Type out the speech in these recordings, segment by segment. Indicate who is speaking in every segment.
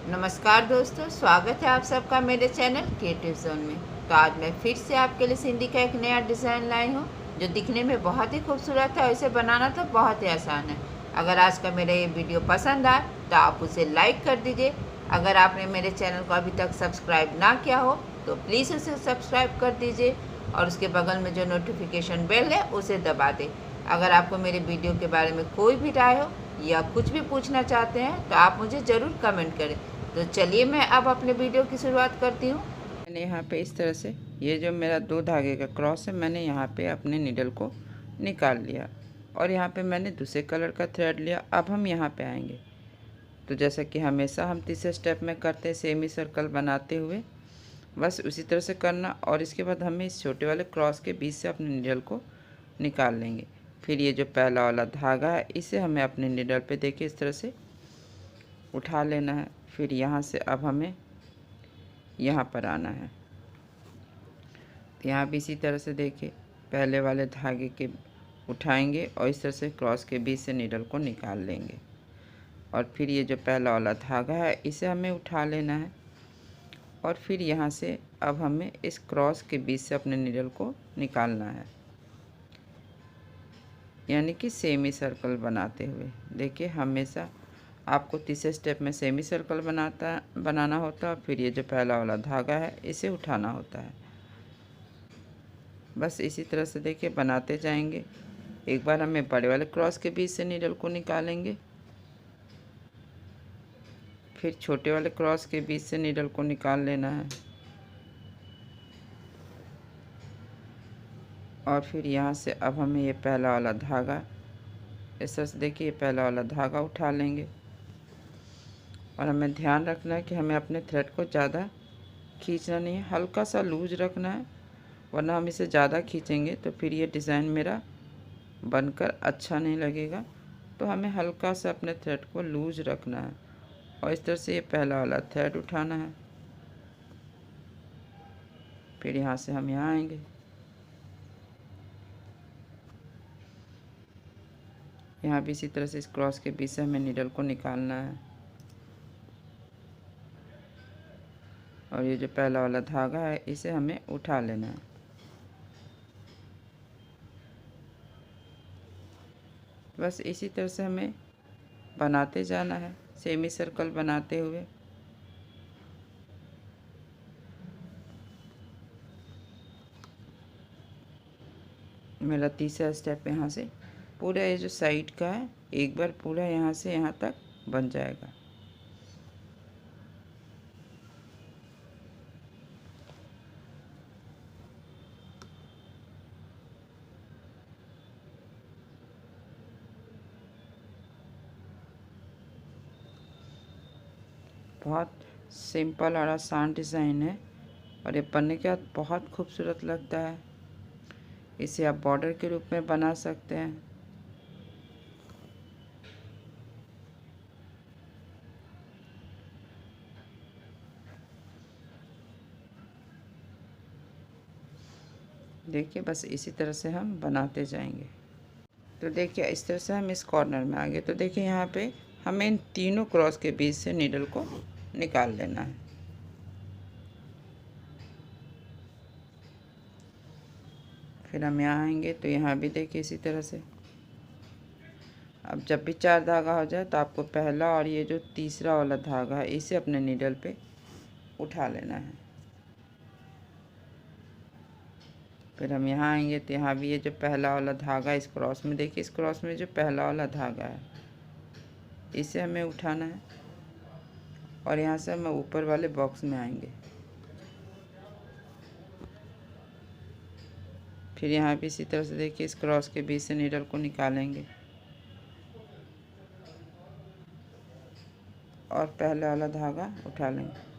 Speaker 1: नमस्कार दोस्तों, स्वागत है आप सबका मेरे चैनल क्रिएटिव जोन में। तो आज मैं फिर से आपके लिए सिंधी का एक नया डिज़ाइन लाई हूँ जो दिखने में बहुत ही खूबसूरत है और इसे बनाना तो बहुत ही आसान है। अगर आज का मेरा ये वीडियो पसंद आए तो आप उसे लाइक कर दीजिए। अगर आपने मेरे चैनल को अभी तक सब्सक्राइब ना किया हो तो प्लीज़ उसे सब्सक्राइब कर दीजिए और उसके बगल में जो नोटिफिकेशन बेल है उसे दबा दें। अगर आपको मेरे वीडियो के बारे में कोई भी राय हो या कुछ भी पूछना चाहते हैं तो आप मुझे ज़रूर कमेंट करें। तो चलिए मैं अब अपने वीडियो की शुरुआत करती हूँ। मैंने यहाँ पे इस तरह से ये जो मेरा 2 धागे का क्रॉस है, मैंने यहाँ पे अपने नीडल को निकाल लिया और यहाँ पे मैंने दूसरे कलर का थ्रेड लिया। अब हम यहाँ पे आएंगे तो जैसा कि हमेशा हम तीसरे स्टेप में करते हैं, सेमी सर्कल बनाते हुए बस उसी तरह से करना। और इसके बाद हमें इस छोटे वाले क्रॉस के बीच से अपने नीडल को निकाल लेंगे। फिर ये जो पहला वाला धागा है इसे हमें अपने नीडल पे देखिए इस तरह से उठा लेना है। फिर यहाँ से अब हमें यहाँ पर आना है। तो यहाँ भी इसी तरह से देखिए पहले वाले धागे के उठाएंगे और इस तरह से क्रॉस के बीच से नीडल को निकाल लेंगे। और फिर ये जो पहला वाला धागा है इसे हमें उठा लेना है और फिर यहाँ से अब हमें इस क्रॉस के बीच से अपने नीडल को निकालना है, यानी कि सेमी सर्कल बनाते हुए। देखिए हमेशा आपको तीसरे स्टेप में सेमी सर्कल बनाना होता है। फिर ये जो पहला वाला धागा है इसे उठाना होता है। बस इसी तरह से देखिए बनाते जाएंगे। एक बार हमें बड़े वाले क्रॉस के बीच से नीडल को निकालेंगे, फिर छोटे वाले क्रॉस के बीच से नीडल को निकाल लेना है और फिर यहाँ से अब हमें ये पहला वाला धागा इस तरह से देखिए ये पहला वाला धागा उठा लेंगे। और हमें ध्यान रखना है कि हमें अपने थ्रेड को ज़्यादा खींचना नहीं है, हल्का सा लूज रखना है, वरना हम इसे ज़्यादा खींचेंगे तो फिर ये डिज़ाइन मेरा बनकर अच्छा नहीं लगेगा। तो हमें हल्का सा अपने थ्रेड को लूज रखना है और इस तरह से ये पहला वाला थ्रेड उठाना है। फिर यहाँ से हम यहाँ आएंगे, यहाँ भी इसी तरह से इस क्रॉस के बीच से हमें नीडल को निकालना है और ये जो पहला वाला धागा है इसे हमें उठा लेना है। बस इसी तरह से हमें बनाते जाना है सेमी सर्कल बनाते हुए। मेरा तीसरा स्टेप यहाँ से पूरा ये जो साइड का है एक बार पूरा यहाँ से यहाँ तक बन जाएगा। बहुत सिंपल और आसान डिज़ाइन है और ये बनने के बाद बहुत खूबसूरत लगता है। इसे आप बॉर्डर के रूप में बना सकते हैं। देखिए बस इसी तरह से हम बनाते जाएंगे। तो देखिए इस तरह से हम इस कॉर्नर में आ गए। तो देखिए यहाँ पे हमें इन तीनों क्रॉस के बीच से नीडल को निकाल लेना है। फिर हम यहाँ आएंगे तो यहाँ भी देखिए इसी तरह से। अब जब भी 4 धागा हो जाए तो आपको पहला और ये जो तीसरा वाला धागा है इसे अपने नीडल पे उठा लेना है। फिर हम यहाँ आएंगे तो यहाँ भी ये जो पहला वाला धागा इस क्रॉस में देखिए, इस क्रॉस में जो पहला वाला धागा है इसे हमें उठाना है और यहाँ से हम ऊपर वाले बॉक्स में आएंगे। फिर यहाँ भी इसी तरह से देखिए इस क्रॉस के बीच से नीडल को निकालेंगे और पहले वाला धागा उठा लेंगे।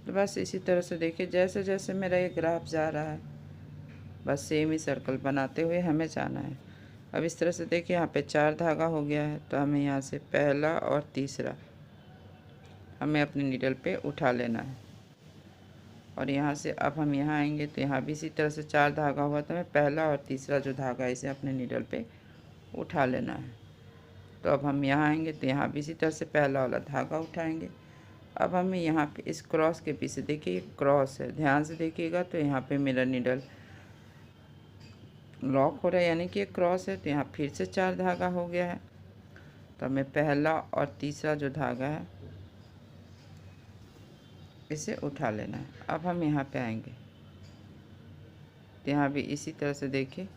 Speaker 1: तो बस इसी तरह से देखिए जैसे जैसे मेरा ये ग्राफ जा रहा है बस सेम ही सर्कल बनाते हुए हमें जाना है। अब इस तरह से देखिए यहाँ पे 4 धागा हो गया है तो हमें यहाँ से पहला और तीसरा हमें अपने नीडल पे उठा लेना है और यहाँ से अब हम यहाँ आएंगे तो यहाँ भी इसी तरह से 4 धागा हुआ तो हमें पहला और तीसरा जो धागा है इसे अपने नीडल पे उठा लेना है तो अब हम यहाँ आएंगे तो यहाँ भी इसी तरह से पहला वाला धागा उठाएंगे। अब हमें यहाँ पे इस क्रॉस के पीछे देखिए क्रॉस है, ध्यान से देखिएगा तो यहाँ पे मेरा नीडल लॉक हो रहा है, यानी कि एक क्रॉस है। तो यहाँ फिर से 4 धागा हो गया है। तो हमें पहला और तीसरा जो धागा है इसे उठा लेना है। अब हम यहाँ पे आएंगे तो यहाँ भी इसी तरह से देखिए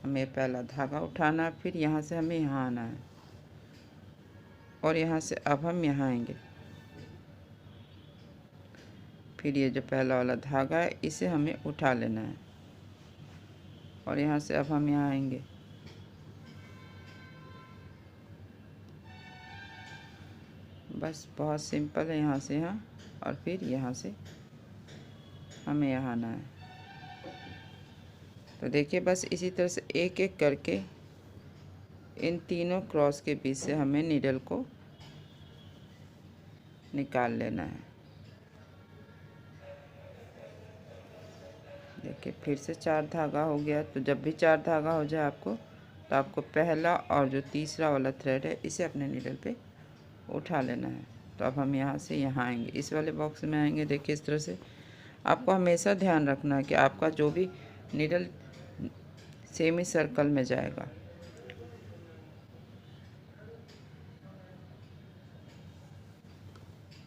Speaker 1: हमें पहला धागा उठाना है, फिर यहाँ से हमें यहाँ आना है और यहाँ से अब हम यहाँ आएंगे। फिर ये जो पहला वाला धागा है इसे हमें उठा लेना है और यहाँ से अब हम यहाँ आएंगे। बस बहुत सिंपल है, यहाँ से यहाँ और फिर यहाँ से हमें यहाँ आना है। तो देखिए बस इसी तरह से एक एक करके इन तीनों क्रॉस के बीच से हमें नीडल को निकाल लेना है। देखिए फिर से 4 धागा हो गया। तो जब भी 4 धागा हो जाए आपको, तो आपको पहला और जो तीसरा वाला थ्रेड है इसे अपने नीडल पे उठा लेना है। तो अब हम यहाँ से यहाँ आएंगे, इस वाले बॉक्स में आएंगे। देखिए इस तरह से आपको हमेशा ध्यान रखना है कि आपका जो भी नीडल सेमी सर्कल में जाएगा।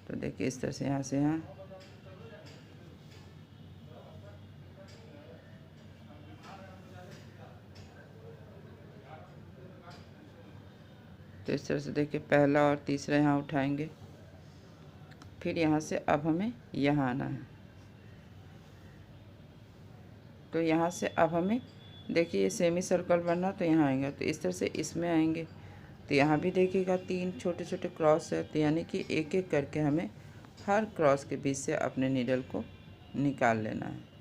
Speaker 1: तो देखिए इस तरह से यहाँ से यहाँ तो इस तरह से देखिए पहला और तीसरा यहाँ उठाएंगे। फिर यहाँ से अब हमें यहाँ आना है। तो यहाँ से अब हमें देखिए ये सेमी सर्कल बनना, तो यहाँ आएंगे तो इस तरह से इसमें आएंगे। तो यहाँ भी देखिएगा 3 छोटे छोटे क्रॉस है, तो यानी कि एक एक करके हमें हर क्रॉस के बीच से अपने नीडल को निकाल लेना है।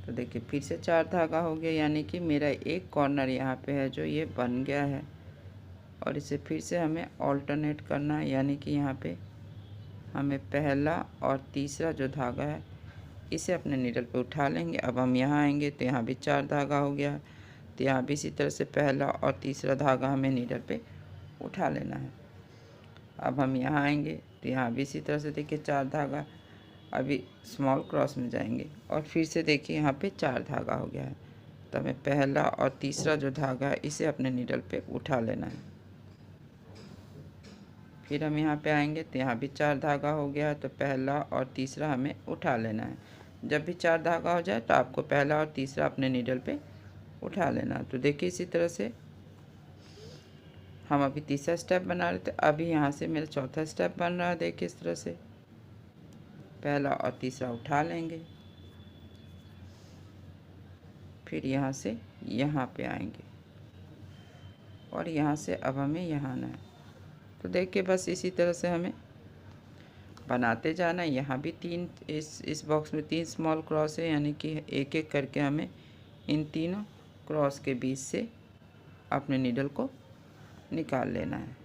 Speaker 1: तो देखिए फिर से 4 धागा हो गया, यानी कि मेरा एक कॉर्नर यहाँ पे है जो ये बन गया है और इसे फिर से हमें ऑल्टरनेट करना है, यानी कि यहाँ पे हमें पहला और तीसरा जो धागा है इसे अपने नीडल पे उठा लेंगे। अब हम यहाँ आएंगे तो यहाँ भी 4 धागा हो गया। तो यहाँ भी इसी तरह से पहला और तीसरा धागा हमें नीडल पे उठा लेना है। अब हम यहाँ आएंगे तो यहाँ भी इसी तरह से देखिए 4 धागा, अभी स्मॉल क्रॉस में जाएंगे और फिर से देखिए यहाँ पे 4 धागा हो गया है। तो हमें पहला और तीसरा जो धागा है इसे अपने नीडल पे उठा लेना है। फिर हम यहाँ पे आएंगे तो यहाँ भी 4 धागा हो गया है। तो पहला और तीसरा हमें उठा लेना है। जब भी 4 धागा हो जाए तो आपको पहला और तीसरा अपने नीडल पे उठा लेना है। तो देखिए इसी तरह से हम अभी तीसरा स्टेप बना रहे थे, अभी यहाँ से मेरा चौथा स्टेप बन रहा है। देखिए इस तरह से पहला और तीसरा उठा लेंगे, फिर यहाँ से यहाँ पे आएंगे और यहाँ से अब हमें यहाँ आना है। तो देखिए बस इसी तरह से हमें बनाते जाना है। यहाँ भी 3 इस बॉक्स में 3 स्मॉल क्रॉस है, यानी कि एक एक करके हमें इन तीनों क्रॉस के बीच से अपने नीडल को निकाल लेना है।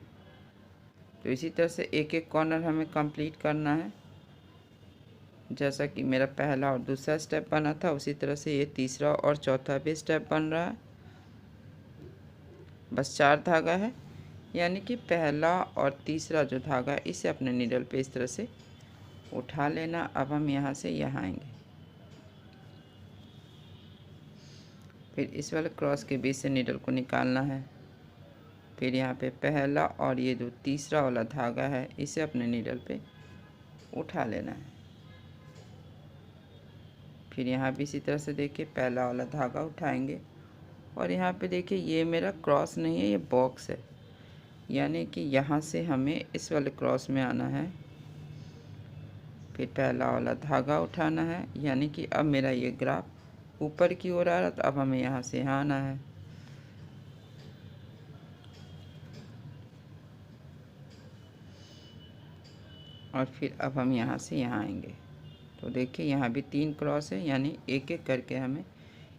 Speaker 1: तो इसी तरह से एक एक कॉर्नर हमें कंप्लीट करना है। जैसा कि मेरा पहला और दूसरा स्टेप बना था उसी तरह से ये तीसरा और चौथा भी स्टेप बन रहा है। बस 4 धागा है, यानी कि पहला और तीसरा जो धागा है इसे अपने नीडल पे इस तरह से उठा लेना। अब हम यहाँ से यहाँ आएंगे, फिर इस वाले क्रॉस के बीच से नीडल को निकालना है। फिर यहाँ पे पहला और ये जो तीसरा वाला धागा है इसे अपने नीडल पे उठा लेना है। फिर यहाँ भी इसी तरह से देखिए पहला वाला धागा उठाएंगे और यहाँ पे देखिए ये मेरा क्रॉस नहीं है, ये बॉक्स है, यानी कि यहाँ से हमें इस वाले क्रॉस में आना है। फिर पहला वाला धागा उठाना है, यानी कि अब मेरा ये ग्राफ ऊपर की ओर आ रहा, तो अब हमें यहाँ से यहाँ आना है। और फिर अब हम यहाँ से यहाँ आएंगे। तो देखिए यहाँ भी 3 क्रॉस है, यानी एक एक करके हमें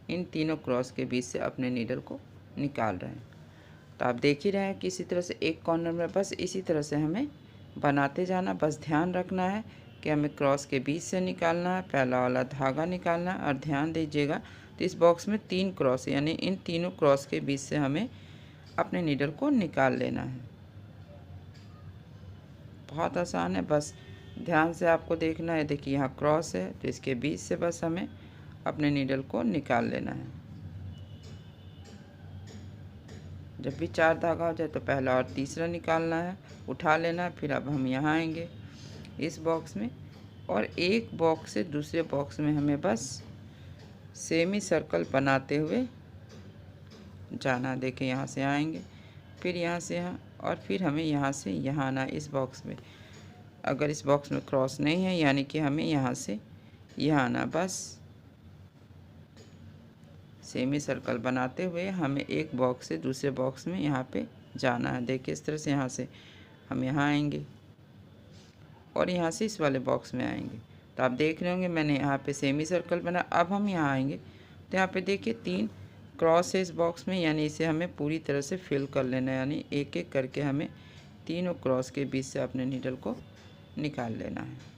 Speaker 1: इन तीनों क्रॉस के बीच से अपने नीडल को निकाल रहे हैं। तो आप देख ही रहे हैं कि इसी तरह से एक कॉर्नर में बस इसी तरह से हमें बनाते जाना। बस ध्यान रखना है कि हमें क्रॉस के बीच से निकालना है, पहला वाला धागा निकालना है। और ध्यान दीजिएगा तो इस बॉक्स में 3 क्रॉस यानी इन तीनों क्रॉस के बीच से हमें अपने नीडल को निकाल लेना है। बहुत आसान है, बस ध्यान से आपको देखना है। देखिए यहाँ क्रॉस है तो इसके बीच से बस हमें अपने नीडल को निकाल लेना है। जब भी 4 धागा हो जाए तो पहला और तीसरा निकालना है, उठा लेना है। फिर अब हम यहाँ आएंगे इस बॉक्स में और एक बॉक्स से दूसरे बॉक्स में हमें बस सेमी सर्कल बनाते हुए जाना। देखिए यहाँ से आएंगे, फिर यहाँ से यहाँ, और फिर हमें यहाँ से यहाँ आना इस बॉक्स में। अगर इस बॉक्स में क्रॉस नहीं है यानी कि हमें यहाँ से यहाँ आना। बस सेमी सर्कल बनाते हुए हमें एक बॉक्स से दूसरे बॉक्स में यहाँ पे जाना है। देखिए इस तरह से यहाँ से हम यहाँ आएंगे और यहाँ से इस वाले बॉक्स में आएंगे। तो आप देख रहे होंगे मैंने यहाँ पे सेमी सर्कल बना। अब हम यहाँ आएंगे तो यहाँ पे देखिए 3 क्रॉस है इस बॉक्स में, यानी इसे हमें पूरी तरह से फिल कर लेना है। यानी एक एक करके हमें तीनों क्रॉस के बीच से अपने नीडल को निकाल लेना है।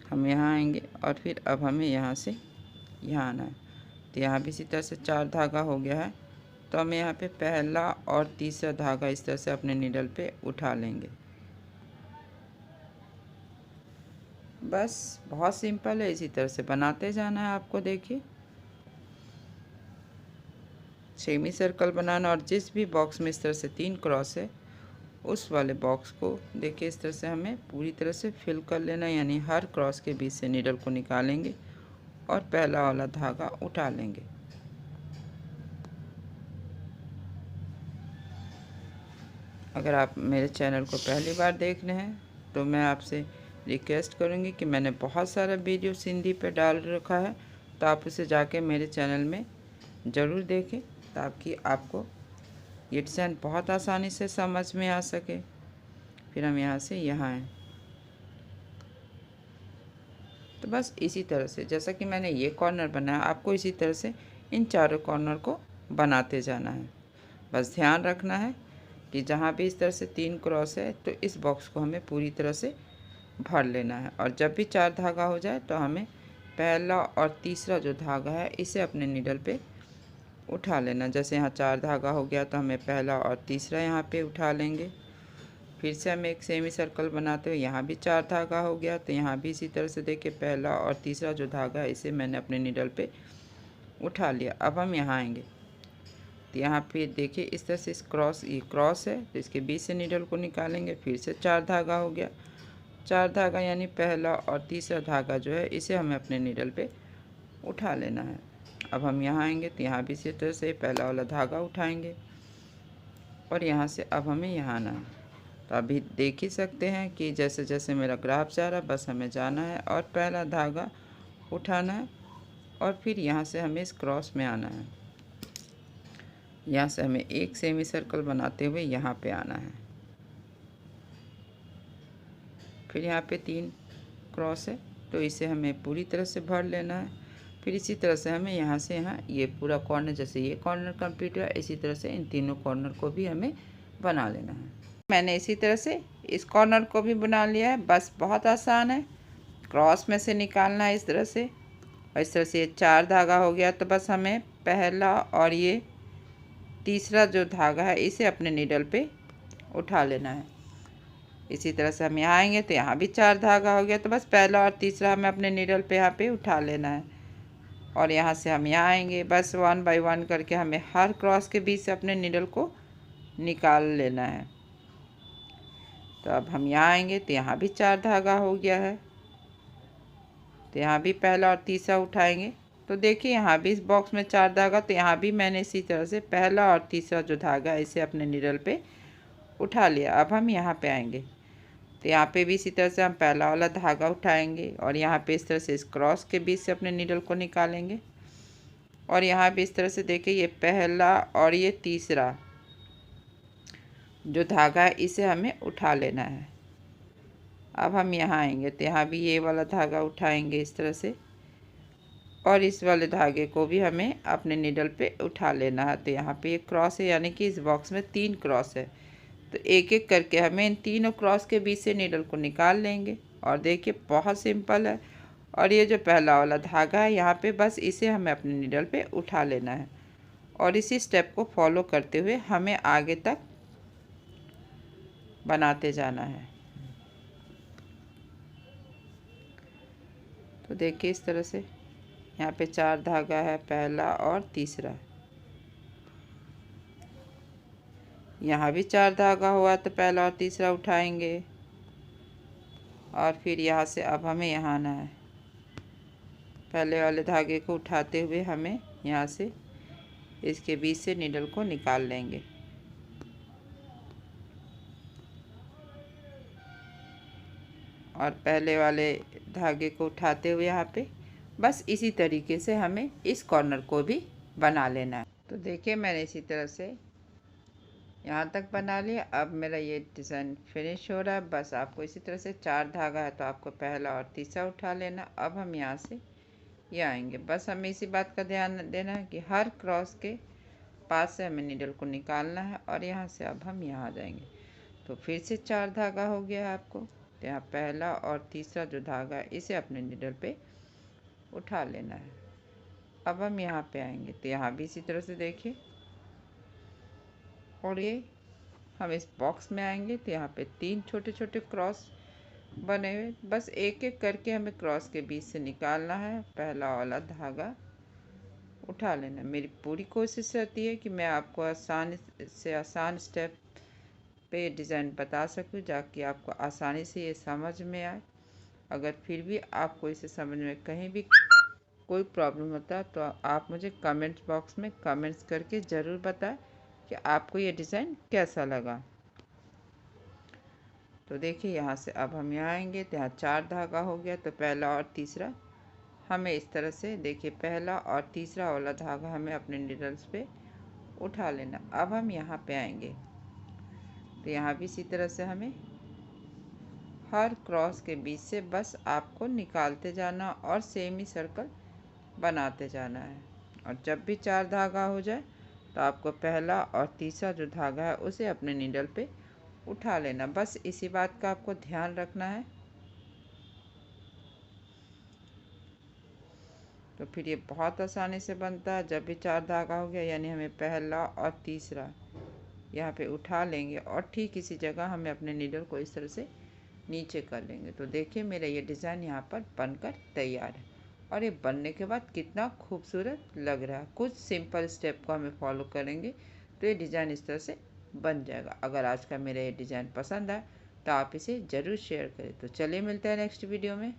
Speaker 1: हम यहाँ आएंगे और फिर अब हमें यहाँ से यहाँ आना है। तो यहाँ भी इसी तरह से 4 धागा हो गया है। तो हम यहाँ पे पहला और तीसरा धागा इस तरह से अपने नीडल पे उठा लेंगे। बस बहुत सिंपल है, इसी तरह से बनाते जाना है आपको। देखिए सेमी सर्कल बनाना और जिस भी बॉक्स में इस तरह से 3 क्रॉस है उस वाले बॉक्स को देखिए इस तरह से हमें पूरी तरह से फिल कर लेना। यानी हर क्रॉस के बीच से नीडल को निकालेंगे और पहला वाला धागा उठा लेंगे। अगर आप मेरे चैनल को पहली बार देख रहे हैं तो मैं आपसे रिक्वेस्ट करूंगी कि मैंने बहुत सारा वीडियो हिंदी पे डाल रखा है, तो आप उसे जाके मेरे चैनल में ज़रूर देखें ताकि आपको ये डिज़ाइन बहुत आसानी से समझ में आ सके। फिर हम यहाँ से यहाँ आए तो बस इसी तरह से जैसा कि मैंने ये कॉर्नर बनाया, आपको इसी तरह से इन चारों कॉर्नर को बनाते जाना है। बस ध्यान रखना है कि जहाँ भी इस तरह से 3 क्रॉस है तो इस बॉक्स को हमें पूरी तरह से भर लेना है। और जब भी 4 धागा हो जाए तो हमें पहला और तीसरा जो धागा है इसे अपने नीडल पे उठा लेना। जैसे यहाँ 4 धागा हो गया तो हमें पहला और तीसरा यहाँ पे उठा लेंगे। फिर से हम एक सेमी सर्कल बनाते हुए यहाँ भी 4 धागा हो गया तो यहाँ भी इसी तरह से देखिए पहला और तीसरा जो धागा है इसे मैंने अपने नीडल पे उठा लिया। अब हम यहाँ आएंगे तो यहाँ पे देखिए इस तरह से इस ये क्रॉस है तो इसके बीच से नीडल को निकालेंगे। फिर से 4 धागा हो गया, 4 धागा यानी पहला और तीसरा धागा जो है इसे हमें अपने नीडल पे उठा लेना है। अब हम यहाँ आएंगे तो यहाँ भी इसी तरह से पहला वाला धागा उठाएंगे और यहाँ से अब हमें यहाँ आना है। तो अभी देख ही सकते हैं कि जैसे जैसे मेरा ग्राफ जा रहा है बस हमें जाना है और पहला धागा उठाना है और फिर यहाँ से हमें इस क्रॉस में आना है। यहाँ से हमें एक सेमी सर्कल बनाते हुए यहाँ पे आना है। फिर यहाँ पे 3 क्रॉस है तो इसे हमें पूरी तरह से भर लेना है। फिर इसी तरह से हमें यहाँ से यहाँ ये पूरा कॉर्नर, जैसे ये कॉर्नर कंप्लीट हुआ इसी तरह से इन तीनों कॉर्नर को भी हमें बना लेना है। मैंने इसी तरह से इस कॉर्नर को भी बना लिया है। बस बहुत आसान है, क्रॉस में से निकालना है इस तरह से और इस तरह से ये 4 धागा हो गया तो बस हमें पहला और ये तीसरा जो धागा है इसे अपने नीडल पे उठा लेना है। इसी तरह से हम यहाँ आएंगे तो यहाँ भी 4 धागा हो गया तो बस पहला और तीसरा हमें अपने नीडल पे यहाँ पे उठा लेना है और यहाँ से हम यहाँ आएंगे। बस 1 बाय 1 करके हमें हर क्रॉस के बीच से अपने नीडल को निकाल लेना है। तो अब हम यहाँ आएंगे तो यहाँ भी 4 धागा हो गया है तो यहाँ भी पहला और तीसरा उठाएंगे। तो देखिए यहाँ भी इस बॉक्स में 4 धागा तो यहाँ भी मैंने इसी तरह से पहला और तीसरा जो धागा है इसे अपने नीडल पे उठा लिया। अब हम यहाँ पे आएंगे तो यहाँ पे भी इसी तरह से हम पहला वाला धागा उठाएंगे और यहाँ पे इस तरह से इस क्रॉस के बीच से अपने नीडल को निकालेंगे और यहाँ भी इस तरह से देखिए ये पहला और ये तीसरा जो धागा है इसे हमें उठा लेना है। अब हम यहाँ आएंगे तो यहाँ भी ये वाला धागा उठाएंगे इस तरह से और इस वाले धागे को भी हमें अपने नीडल पे उठा लेना है। तो यहाँ पे एक क्रॉस है, यानी कि इस बॉक्स में 3 क्रॉस है। तो एक एक करके हमें इन तीनों क्रॉस के बीच से नीडल को निकाल लेंगे। और देखिए बहुत सिंपल है। और ये जो पहला वाला धागा है यहाँ पे बस इसे हमें अपने नीडल पे उठा लेना है और इसी स्टेप को फॉलो करते हुए हमें आगे तक बनाते जाना है। तो देखिए इस तरह से यहाँ पे 4 धागा है, पहला और तीसरा। यहाँ भी 4 धागा हुआ तो पहला और तीसरा उठाएंगे और फिर यहाँ से अब हमें यहाँ आना है। पहले वाले धागे को उठाते हुए हमें यहाँ से इसके बीच से नीडल को निकाल लेंगे। और पहले वाले धागे को उठाते हुए यहाँ पे बस इसी तरीके से हमें इस कॉर्नर को भी बना लेना है। तो देखिए मैंने इसी तरह से यहाँ तक बना लिया। अब मेरा ये डिज़ाइन फिनिश हो रहा है। बस आपको इसी तरह से 4 धागा है तो आपको पहला और तीसरा उठा लेना। अब हम यहाँ से ये आएंगे। बस हमें इसी बात का ध्यान देना है कि हर क्रॉस के पास से हमें नीडल को निकालना है और यहाँ से अब हम यहाँ आ जाएंगे। तो फिर से 4 धागा हो गया है आपको। तो यहाँ पहला और तीसरा जो धागा है इसे अपने नीडल पे उठा लेना है। अब हम यहाँ पे आएंगे तो यहाँ भी इसी तरह से देखिए। और ये हम इस बॉक्स में आएंगे तो यहाँ पे 3 छोटे छोटे क्रॉस बने हुए, बस एक एक करके हमें क्रॉस के बीच से निकालना है। पहला वाला धागा उठा लेना। मेरी पूरी कोशिश रहती है कि मैं आपको आसान से आसान स्टेप पे डिज़ाइन बता सकूं ताकि आपको आसानी से ये समझ में आए। अगर फिर भी आपको इसे समझ में कहीं भी कोई प्रॉब्लम होता है तो आप मुझे कमेंट बॉक्स में कमेंट्स करके ज़रूर बताएं कि आपको ये डिज़ाइन कैसा लगा। तो देखिए यहाँ से अब हम यहाँ आएंगे तो यहाँ 4 धागा हो गया। तो पहला और तीसरा हमें इस तरह से देखिए पहला और तीसरा वाला धागा हमें अपने नीडल्स पे उठा लेना। अब हम यहाँ पे आएंगे तो यहाँ भी इसी तरह से हमें हर क्रॉस के बीच से बस आपको निकालते जाना और सेम ही सर्कल बनाते जाना है। और जब भी 4 धागा हो जाए तो आपको पहला और तीसरा जो धागा है उसे अपने नीडल पे उठा लेना। बस इसी बात का आपको ध्यान रखना है। तो फिर ये बहुत आसानी से बनता है। जब भी 4 धागा हो गया यानी हमें पहला और तीसरा यहाँ पे उठा लेंगे और ठीक इसी जगह हमें अपने नीडल को इस तरह से नीचे कर लेंगे। तो देखिए मेरा ये डिज़ाइन यहाँ पर बनकर तैयार है और ये बनने के बाद कितना खूबसूरत लग रहा है। कुछ सिंपल स्टेप को हमें फॉलो करेंगे तो ये डिज़ाइन इस तरह से बन जाएगा। अगर आज का मेरा ये डिज़ाइन पसंद आए तो आप इसे ज़रूर शेयर करें। तो चलिए मिलते हैं नेक्स्ट वीडियो में।